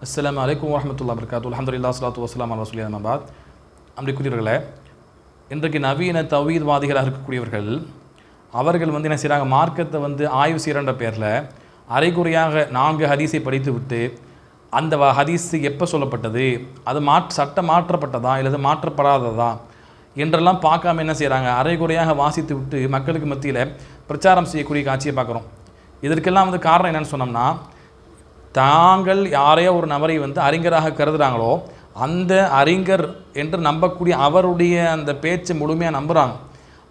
அஸ்ஸலாமு அலைக்கும் வரஹ்மத்துல்லாஹி வபரகாத்துஹு. அல்ஹம்துலில்லாஹ் ஸலாத்து வஸ்ஸலாமு அலா ரசூலில்லாஹி அம்மா பாத். அன்பிற்குரியவர்களே, இன்றைக்கு நவீன தௌஹீத்வாதிகளாக இருக்கக்கூடியவர்கள் அவர்கள் என்ன செய்கிறாங்க, மார்க்கத்தை ஆய்வு செய்கிற பேரில் அரைகுறையாக 4 ஹதீஸை படித்து விட்டு அந்த ஹதீஸ் எப்போ சொல்லப்பட்டது, அது சட்டம் மாற்றப்பட்டதா இல்லது மாற்றப்படாததா என்றெல்லாம் பார்க்காம என்ன செய்கிறாங்க, அரைகுறையாக வாசித்து விட்டு மக்களுக்கு மத்தியில் பிரச்சாரம் செய்யக்கூடிய காட்சியை பார்க்குறோம். இதற்கெல்லாம் காரணம் என்னென்னு சொன்னோம்னா, தாங்கள் யாரையோ ஒரு நபரை அறிஞராக கருதுகிறாங்களோ அந்த அறிஞர் என்று நம்பக்கூடிய அவருடைய அந்த பேச்சை முழுமையாக நம்புகிறாங்க.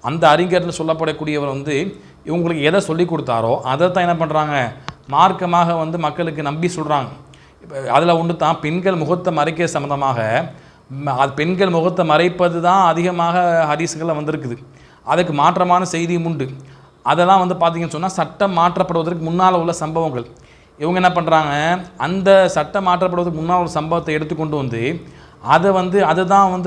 அந்த அறிஞர்னு சொல்லப்படக்கூடியவர் இவங்களுக்கு எதை சொல்லி கொடுத்தாரோ அதை தான் என்ன பண்ணுறாங்க, மார்க்கமாக மக்களுக்கு நம்பி சொல்கிறாங்க. இப்போ அதில் ஒன்று தான் பெண்கள் முகத்தை மறைக்க சம்மந்தமாக, அது பெண்கள் முகத்தை மறைப்பது தான் அதிகமாக ஹதீஸ்களில் வந்திருக்குது. அதுக்கு மாற்றமான செய்தியும் உண்டு. அதெல்லாம் பார்த்தீங்கன்னு சொன்னால் சட்டம் மாற்றப்படுவதற்கு முன்னால் உள்ள சம்பவங்கள். இவங்க என்ன பண்ணுறாங்க, அந்த சட்டம் மாற்றப்படுவதற்கு முன்னால் ஒரு சம்பவத்தை எடுத்துக்கொண்டு அதை அதுதான்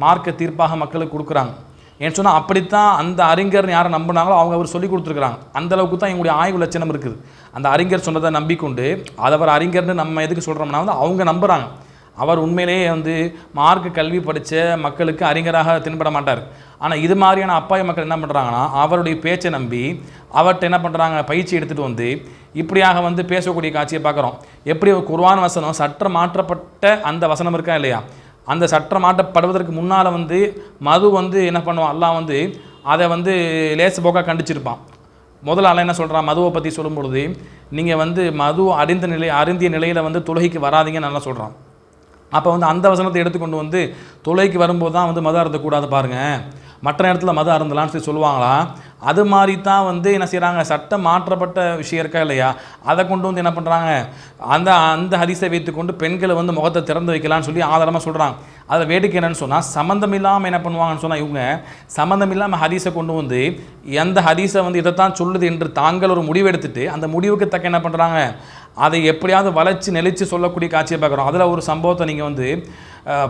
மார்க்க தீர்ப்பாக மக்களுக்கு கொடுக்குறாங்க. ஏன்னு சொன்னால் அப்படித்தான் அந்த அறிஞர் யாரை நம்பினாங்களோ அவங்க அவர் சொல்லி கொடுத்துருக்குறாங்க. அந்தளவுக்கு தான் எங்களுடைய ஆய்வு லட்சணம் இருக்குது. அந்த அறிஞர் சொன்னதை நம்பிக்கொண்டு அதை அவர் அறிஞர்னு நம்ம எதுக்கு சொல்கிறோம்னா அவங்க நம்புகிறாங்க. அவர் உண்மையிலேயே மார்க்க கல்வி படித்த மக்களுக்கு அறிஞராக தென்பட மாட்டார். ஆனால் இது மாதிரியான அப்பாவி மக்கள் என்ன பண்ணுறாங்கன்னா, அவருடைய பேச்சை நம்பி அவர்கிட்ட என்ன பண்ணுறாங்க, பயிற்சி எடுத்துகிட்டு இப்படியாக பேசக்கூடிய காட்சியை பார்க்குறோம். எப்படி ஒரு குர்ஆன் வசனம் சட்டம் மாற்றப்பட்ட அந்த வசனம் இருக்கா இல்லையா, அந்த சட்டம் மாற்றப்படுவதற்கு முன்னால் மது என்ன பண்ணுவான், அல்லாஹ் அதை லேசு போக்காக கண்டிச்சிருப்பான். முதல்ல அல்ல என்ன சொல்கிறான், மதுவை பற்றி சொல்லும் பொழுது நீங்கள் மது அருந்திய நிலையில் தொழுகைக்கு வராதிங்கன்னு நல்லா சொல்கிறான். அப்போ அந்த வசனத்தை எடுத்துக்கொண்டு தொழுகைக்கு வரும்போது தான் மது அருந்தக்கூடாது பாருங்கள், மற்ற நேரத்தில் மது அருந்தலான்னு சொல்லுவாங்களா. அது மாதிரி தான் என்ன செய்கிறாங்க, சட்டம் மாற்றப்பட்ட விஷயம் இருக்கா இல்லையா, அதை கொண்டு என்ன பண்ணுறாங்க, அந்த ஹதீஸை வைத்துக்கொண்டு பெண்களை முகத்தை திறந்து வைக்கலான்னு சொல்லி ஆதாரமாக சொல்கிறாங்க. அதில் வேடிக்கை என்னன்னு சொன்னால், சம்மந்தம் இல்லாமல் என்ன பண்ணுவாங்கன்னு சொன்னால், இவங்க சம்மந்தம் இல்லாமல் ஹதீஸை கொண்டு எந்த ஹதீஸை இதைத்தான் சொல்லுது என்று தாங்கள் ஒரு முடிவு எடுத்துட்டு அந்த முடிவுக்கு தக்க என்ன பண்ணுறாங்க, அதை எப்படியாவது வளைச்சி நெளிச்சு சொல்லக்கூடிய காட்சியை பார்க்குறோம். அதில் ஒரு சம்பவத்தை நீங்கள்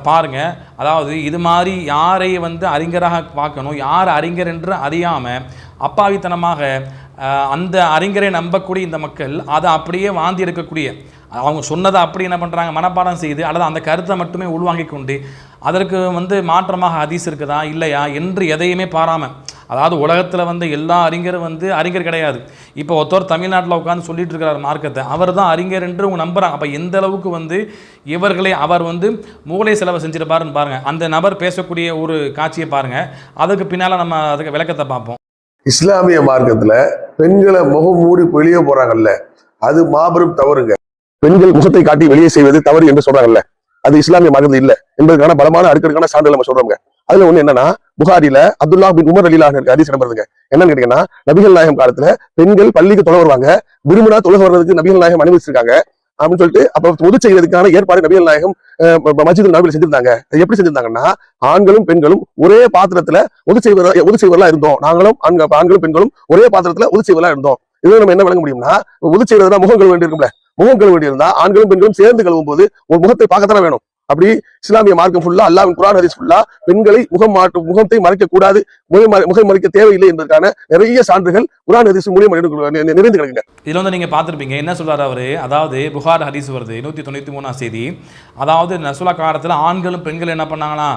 பாருங்கள். அதாவது இது மாதிரி யாரை அறிஞராக பார்க்கணும், யார் அறிஞர் என்று அறியாமல் அப்பாவித்தனமாக அந்த அறிஞரை நம்பக்கூடிய இந்த மக்கள் அதை அப்படியே வாந்தி எடுக்கக்கூடிய, அவங்க சொன்னதை அப்படி என்ன பண்ணுறாங்க, மனப்பாடம் செய்து அல்லது அந்த கருத்தை மட்டுமே உள்வாங்கி கொண்டு அதற்கு மாற்றமாக ஹதீஸ் இருக்குதா இல்லையா என்று எதையுமே பாராமல், அதாவது உலகத்தில் எல்லா அறிஞரும் அறிஞர் கிடையாது. இப்போ ஒருத்தர் தமிழ்நாட்டில் உட்காந்து சொல்லிட்டு இருக்கிறார் மார்க்கத்தை, அவர் தான் அறிஞர் என்று அவங்க நம்புகிறாங்க. அப்போ எந்த அளவுக்கு இவர்களை அவர் மூளை செலவை செஞ்சிருப்பாருன்னு பாருங்கள். அந்த நபர் பேசக்கூடிய ஒரு காட்சியை பாருங்கள், அதுக்கு பின்னால் நம்ம அதுக்கு விளக்கத்தை பார்ப்போம். இஸ்லாமிய மார்க்கத்தில் பெண்களை முகம் மூடி வெளியே போகிறாங்கல்ல, அது மாபெரும் தவறுங்க. பெண்கள் முகத்தை காட்டி வெளியே செய்வது தவறு என்று சொல்றாங்கல்ல, அது இஸ்லாமிய மார்க்கத்தில் இல்லை என்பதற்கான பலமான அடுக்கடுக்கான சான்றுகள் நம்ம சொல்றோங்க. அதுல ஒண்ணு என்னன்னா, புகாரில அப்துல்லா பின் உமர் ரலியல்லாஹு அன்ஹு ஹதீஸ் நம்புறதுங்க. என்னன்னு கேட்டீங்கன்னா, நபிகள் நாயகம் காலத்துல பெண்கள் பள்ளிக்கு தொழ வருவாங்க, விரும்பினா தொழ வர்றதுக்கு நபிகள் நாயகம் அனுமதிச்சிருக்காங்க அப்படின்னு சொல்லிட்டு அப்ப உது செய்வதற்கான ஏற்பாடு நபிகள் நாயகம் மஸ்ஜிதுல் நபவில செஞ்சிருந்தாங்க. அது எப்படி செஞ்சிருந்தாங்கன்னா, ஆண்களும் பெண்களும் ஒரே பாத்திரத்துல உது செய்வதெல்லாம் இருந்தோம். நாங்களும் ஆண்களும் பெண்களும் ஒரே பாத்திரத்துல உது செய்வதெல்லாம் இருந்தோம். இதுல நம்ம என்ன விளங்க முடியும்னா, உது செய்வதா முகம் கழுவ வேண்டி இருக்கும்ல, முகம் கழுவ வேண்டி இருந்தா ஆண்களும் பெண்களும் சேர்ந்து கழுவும் போது ஒரு முகத்தை பார்க்கத்தானே வேணும். அப்படி இஸ்லாமிய மார்க்கம் ஃபுல்லா, அல்லாஹ்வின் குர்ஆன் ஹதீஸ் ஃபுல்லா பெண்களை முகத்தை மறைக்க கூடாது, முகம் மறைக்க தேவையில்லை என்பதற்கான நிறைய சான்றுகள் குர்ஆன் ஹதீஸ் மூலமா நிறைந்து கிடக்குங்க. இதுல நீங்க பார்த்திருப்பீங்க, என்ன சொல்றாரு அவரு, அதாவது புகார் ஹதீஸ் வருது 193ஆம் செய்தி. அதாவது ரசூலுல்லாஹ் காலத்துல ஆண்களும் பெண்கள் என்ன பண்ணாங்கன்னா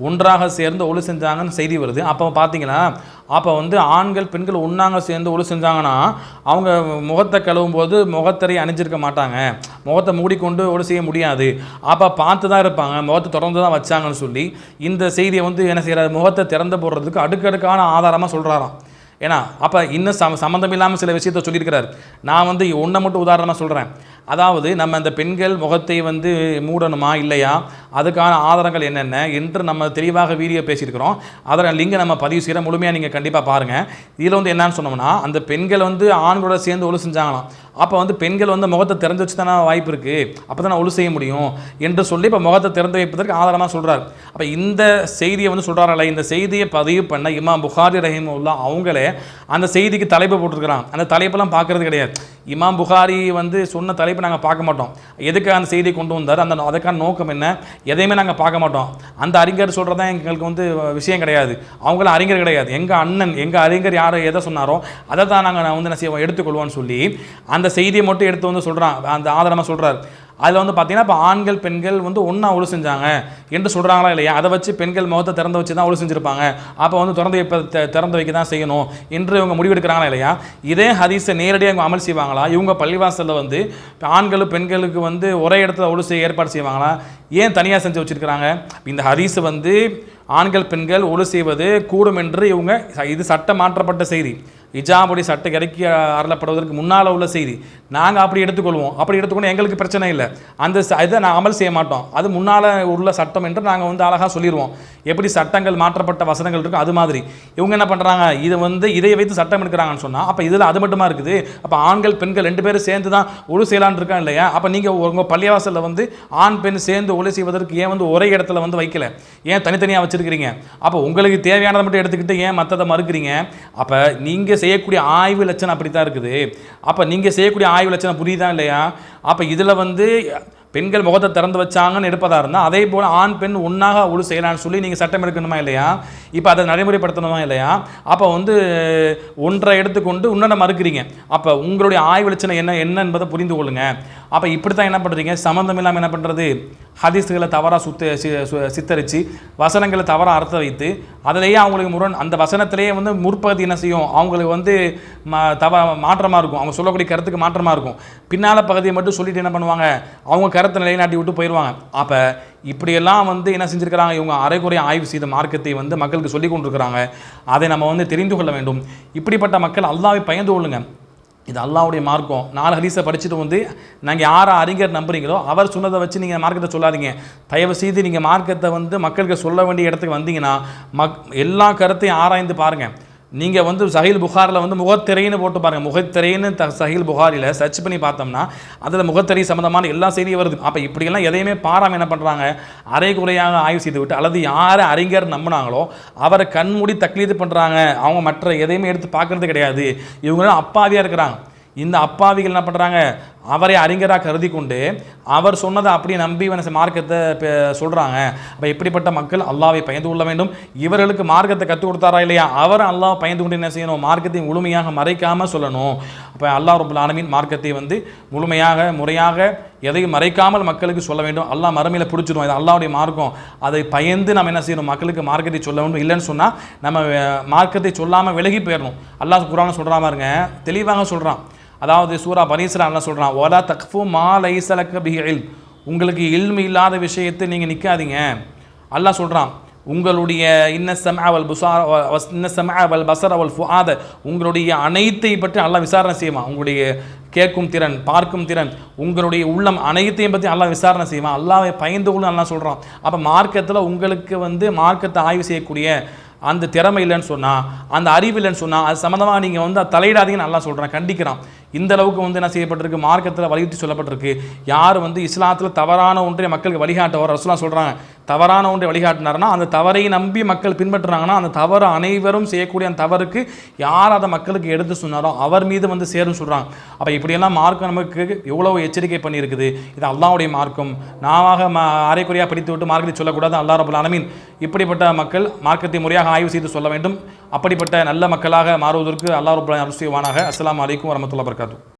ஒன்றாக சேர்ந்து ஒளி செஞ்சாங்கன்னு செய்தி வருது. அப்போ பார்த்தீங்கன்னா, அப்போ ஆண்கள் பெண்கள் ஒன்றாக சேர்ந்து ஒளி செஞ்சாங்கன்னா அவங்க முகத்தை கழுவும் போது முகத்தரை அணிஞ்சிருக்க மாட்டாங்க, முகத்தை மூடிக்கொண்டு ஒளி செய்ய முடியாது. அப்போ பார்த்து தான் இருப்பாங்க, முகத்தை திறந்து தான் வச்சாங்கன்னு சொல்லி இந்த செய்தியை என்ன செய்யறாரு, முகத்தை திறந்து போடுறதுக்கு அடுக்கடுக்கான ஆதாரமாக சொல்கிறாராம். ஏன்னா அப்போ இன்னும் சம்மந்தம் இல்லாமல் சில விஷயத்த சொல்லியிருக்கிறார். நான் ஒன்றை மட்டும் உதாரணமாக சொல்கிறேன். அதாவது நம்ம இந்த பெண்கள் முகத்தை மூடணுமா இல்லையா, அதுக்கான ஆதாரங்கள் என்னென்ன என்று நம்ம தெளிவாக வீடியோ பேசியிருக்கிறோம். அதில் லிங்கை நம்ம பதிவு செய்கிற முழுமையாக நீங்கள் கண்டிப்பாக பாருங்கள். இதில் என்னன்னு சொன்னோம்னா, அந்த பெண்கள் ஆண்களோட சேர்ந்து ஒழு செஞ்சாங்களாம். அப்போ பெண்கள் முகத்தை திறந்து வச்சு தானே வாய்ப்பு இருக்குது, அப்போ தான் ஒழு செய்ய முடியும் என்று சொல்லி இப்போ முகத்தை திறந்து வைப்பதற்கு ஆதாரமாக சொல்கிறார். அப்போ இந்த செய்தியை சொல்கிறாரல்ல, இந்த செய்தியை பதிவு பண்ண இமாம் புகாரி ரஹிமஹுல்லாஹ் அவங்களே அந்த செய்திக்கு தலைப்பு போட்டிருக்கிறாங்க. அந்த தலைப்பெல்லாம் பார்க்கறது கிடையாது. இமாம் புகாரி சொன்ன தலைப்பு நாங்கள் பார்க்க மாட்டோம். எதுக்கு அந்த செய்தியை கொண்டு வந்தார், அதுக்கான நோக்கம் என்ன, எதையுமே நாங்கள் பார்க்க மாட்டோம். அந்த அறிஞர் சொல்கிறதான் எங்களுக்கு விஷயம் கிடையாது. அவங்களும் அறிஞர் கிடையாது. எங்கள் அண்ணன் எங்கள் அறிஞர் யார் எதை சொன்னாரோ அதை தான் நாங்கள் என்ன செய்வோம், எடுத்துக்கொள்வோம்னு சொல்லி அந்த செய்தியை மட்டும் எடுத்து சொல்கிறான், அந்த ஆதாரமாக சொல்கிறார். அதில் வந்து பார்த்தீங்கன்னா இப்போ ஆண்கள் பெண்கள் வந்து ஒன்றா ஒழு செஞ்சாங்க என்று சொல்கிறாங்களா இல்லையா? அதை வச்சு பெண்கள் முகத்தை திறந்து வச்சு தான் ஒழு செஞ்சுருப்பாங்க, அப்போ வந்து திறந்து வைக்க தான் செய்யணும் என்று இவங்க முடிவெடுக்கிறாங்களா இல்லையா? இதே ஹதீஸை நேரடியாக இவங்க அமல் செய்வாங்களா? இவங்க பள்ளிவாசலில் வந்து ஆண்களும் பெண்களுக்கு வந்து ஒரே இடத்துல ஒழு செய்ய ஏற்பாடு செய்வாங்களா? ஏன் தனியாக செஞ்சு வச்சுருக்கிறாங்க? இந்த ஹதீஸ் வந்து ஆண்கள் பெண்கள் ஒழு செய்வது கூடும் என்று இவங்க, இது சட்டம் மாற்றப்பட்ட செய்தி, இஜாபுடைய சட்டை இறக்கி அருளப்படுவதற்கு முன்னால் உள்ள செய்தி, நாங்கள் அப்படி எடுத்துக்கொள்வோம். அப்படி எடுத்துக்கொண்டு எங்களுக்கு பிரச்சனை இல்லை, அந்த இதை நான் அமல் செய்ய மாட்டோம், அது முன்னால் உள்ள சட்டம் என்று நாங்கள் வந்து அழகாக சொல்லிடுவோம். எப்படி சட்டங்கள் மாற்றப்பட்ட வசனங்கள் இருக்கும் அது மாதிரி இவங்க என்ன பண்ணுறாங்க, இதை வந்து இதை வைத்து சட்டம் எடுக்கிறாங்கன்னு சொன்னால் அப்போ இதில் அது மட்டுமா இருக்குது? அப்போ ஆண்கள் பெண்கள் 2 பேரும் சேர்ந்து தான் ஒழு செய்யலான்னு இருக்கான் இல்லையா? அப்போ நீங்கள் உங்கள் பள்ளிவாசலில் வந்து ஆண் பெண் சேர்ந்து ஒழு செய்வதற்கு ஏன் வந்து ஒரே இடத்துல வந்து வைக்கல, ஏன் தனித்தனியாக வச்சுருக்கிறீங்க? அப்போ உங்களுக்கு தேவையானதை மட்டும் எடுத்துக்கிட்டு ஏன் மற்றதை மறுக்கிறீங்க? அப்போ நீங்கள் செய்யக்கூடிய ஆய்வு லட்சணம் அப்படித்தான் இருக்குது. அப்போ நீங்கள் செய்யக்கூடிய ஆய்வு லட்சணம் புரியுதா இல்லையா? அப்போ இதில் வந்து பெண்கள் முகத்தை திறந்து வச்சாங்கன்னு எடுப்பதாக இருந்தால் அதே போல் ஆண் பெண் ஒன்றாக ஒழு செய்யலான்னு சொல்லி நீங்கள் சட்டம் எடுக்கணுமா இல்லையா? இப்போ அதை நடைமுறைப்படுத்தணுமா இல்லையா? அப்போ வந்து ஒன்றை எடுத்துக்கொண்டு இன்னொன்று மறுக்கிறீங்க. அப்போ உங்களுடைய ஆய்வு லட்சணம் என்ன என்பதை புரிந்து கொள்ளுங்க. அப்போ இப்படி தான் என்ன பண்ணுறீங்க, சம்மந்தம் இல்லாமல் என்ன பண்ணுறது, ஹதீஸ்களை தவறாக சித்தரித்து வசனங்களை தவறாக அர்த்தம் வைத்து அதிலேயே அவங்களுக்கு அந்த வசனத்திலேயே வந்து முற்பகுதி என்ன செய்யும், அவங்களுக்கு வந்து மாற்றமாக இருக்கும், அவங்க சொல்லக்கூடிய கருத்துக்கு மாற்றமாக இருக்கும். பின்னால் பகுதியை மட்டும் சொல்லிட்டு என்ன பண்ணுவாங்க, அவங்க கருத்தை நிலைநாட்டி விட்டு போயிடுவாங்க. அப்போ இப்படியெல்லாம் வந்து என்ன செஞ்சுருக்கிறாங்க, இவங்க அரைக்குறைய ஆய்வு செய்த மார்க்கத்தை வந்து மக்களுக்கு சொல்லி கொண்டிருக்கிறாங்க. அதை நம்ம வந்து தெரிந்து கொள்ள வேண்டும். இப்படிப்பட்ட மக்கள் அல்லாஹ்வை பயந்து கொள்ளுங்க. இது அல்லாஹ்வுடைய மார்க்கம். 4 ஹதீஸை படிச்சுட்டு வந்து நாங்கள் யாரை அறிஞர் நம்புறீங்களோ அவர் சொன்னதை வச்சு நீங்கள் மார்க்கத்தை சொல்லாதீங்க. தயவு செய்து நீங்கள் மார்க்கத்தை வந்து மக்களுக்கு சொல்ல வேண்டிய இடத்துக்கு வந்தீங்கன்னா எல்லா கருத்தையும் ஆராய்ந்து பாருங்கள். நீங்கள் வந்து சஹீல் புகாரில் வந்து முகத்திரைன்னு போட்டு பாருங்கள், முகத்திரைன்னு சஹீல் புகாரில் சர்ச் பண்ணி பார்த்தோம்னா அதில் முகத்திரை சம்மந்தமான எல்லா செய்தியும் வருது. அப்போ இப்படியெல்லாம் எதையுமே பாராமல் என்ன பண்ணுறாங்க, அரைகுறையாக ஆய்வு செய்து விட்டு அல்லது யார் அறிஞர் நம்பினாங்களோ அவரை கண்மூடி தக்லீது பண்ணுறாங்க. அவங்க மற்ற எதையுமே எடுத்து பார்க்குறது கிடையாது. இவங்களும் அப்பாவியாக இருக்கிறாங்க. இந்த அப்பாவிகள் என்ன பண்ணுறாங்க, அவரை அறிஞராக கருதி கொண்டு அவர் சொன்னதை அப்படியே நம்பி மார்க்கத்தை சொல்கிறாங்க. அப்போ இப்படிப்பட்ட மக்கள் அல்லாஹ்வை பயந்து கொள்ள வேண்டும். இவர்களுக்கு மார்க்கத்தை கற்றுக் கொடுத்தாரா இல்லையா, அவர் அல்லாஹ் பயந்து கொண்டு என்ன செய்யணும், மார்க்கத்தை முழுமையாக மறைக்காமல் சொல்லணும். அப்போ அல்லாஹ் ரப்புல் ஆலமீன் மார்க்கத்தை வந்து முழுமையாக முறையாக எதையும் மறைக்காமல் மக்களுக்கு சொல்ல வேண்டும். அல்லாஹ் மறுமையில் பிடிச்சிடும், இது அல்லாஹ்வுடைய மார்க்கம். அதை பயந்து நம்ம என்ன செய்யணும், மக்களுக்கு மார்க்கத்தை சொல்ல வேண்டும். இல்லைன்னு சொன்னால் நம்ம மார்க்கத்தை சொல்லாமல் விலகி போயிடணும். அல்லாஹ் குர்ஆன்ல சொல்கிறா பாருங்க, தெளிவாக சொல்கிறான். அதாவது சூரா பனீ இஸ்ராயில் என்ன சொல்கிறான், வலா தக்ஃபு மா லைஸ லக பிஹி இல்ம், உங்களுக்கு இல்மு இல்லாத விஷயத்தை நீங்கள் நிற்காதீங்க. அல்லாஹ் சொல்கிறான், உங்களுடைய இன்ன சம்அ வல் பஸர வல் ஃபுஆத, உங்களுடைய அனைத்தை பற்றி அல்லாஹ் விசாரணை செய்வான். உங்களுடைய கேட்கும் திறன், பார்க்கும் திறன், உங்களுடைய உள்ளம் அனைத்தையும் பற்றி அல்லாஹ் விசாரணை செய்வான். அல்லாஹ்வை பயந்து கொள்ள அல்லாஹ் சொல்கிறான். அப்போ மார்க்கத்தில் உங்களுக்கு வந்து மார்க்கத்தை ஆய்வு செய்யக்கூடிய அந்த திறமை இல்லைன்னு சொன்னால், அந்த அறிவு இல்லைன்னு சொன்னால் அது சம்மந்தமாக நீங்கள் வந்து தலையிடாதீங்கன்னு நல்லா சொல்கிறேன், கண்டிக்கிறான். இந்த அளவுக்கு வந்து என்ன செய்யப்பட்டிருக்கு, மார்க்கத்தில் வலியுறுத்தி சொல்லப்பட்டிருக்கு. யார் வந்து இஸ்லாத்தில் தவறான ஒன்றை மக்களுக்கு வழிகாட்டவர் ரசூலுல்லாஹ் சொல்கிறாங்க, தவறான ஒன்றை வழிகாட்டினார்னா அந்த தவறை நம்பி மக்கள் பின்பற்றுறாங்கன்னா அந்த தவறு அனைவரும் செய்யக்கூடிய அந்த தவறுக்கு யார் அதை மக்களுக்கு எடுத்து சொன்னாரோ அவர் மீது வந்து சேரும் சொல்கிறாங்க. அப்போ இப்படியெல்லாம் மார்க்கம் நமக்கு எவ்வளவு எச்சரிக்கை பண்ணியிருக்குது. இது அல்லாஹ்வுடைய மார்க்கம். நாமாக அரைக்குறையாக படித்து விட்டு மார்க்கத்தை சொல்லக்கூடாது. அல்லாஹ் ரப்புல் ஆலமீன் இப்படிப்பட்ட மக்கள் மார்க்கத்தை முறையாக ஆய்வு செய்து சொல்ல வேண்டும். அப்படிப்பட்ட நல்ல மக்களாக மாறுவதற்கு அல்லாஹ் ரப்புல் ஆலமீன் அருள் செய்வானாக. அஸ்ஸலாமு அலைக்கும் வரஹ்மத்துல்லாஹி வபரகாத்துஹு.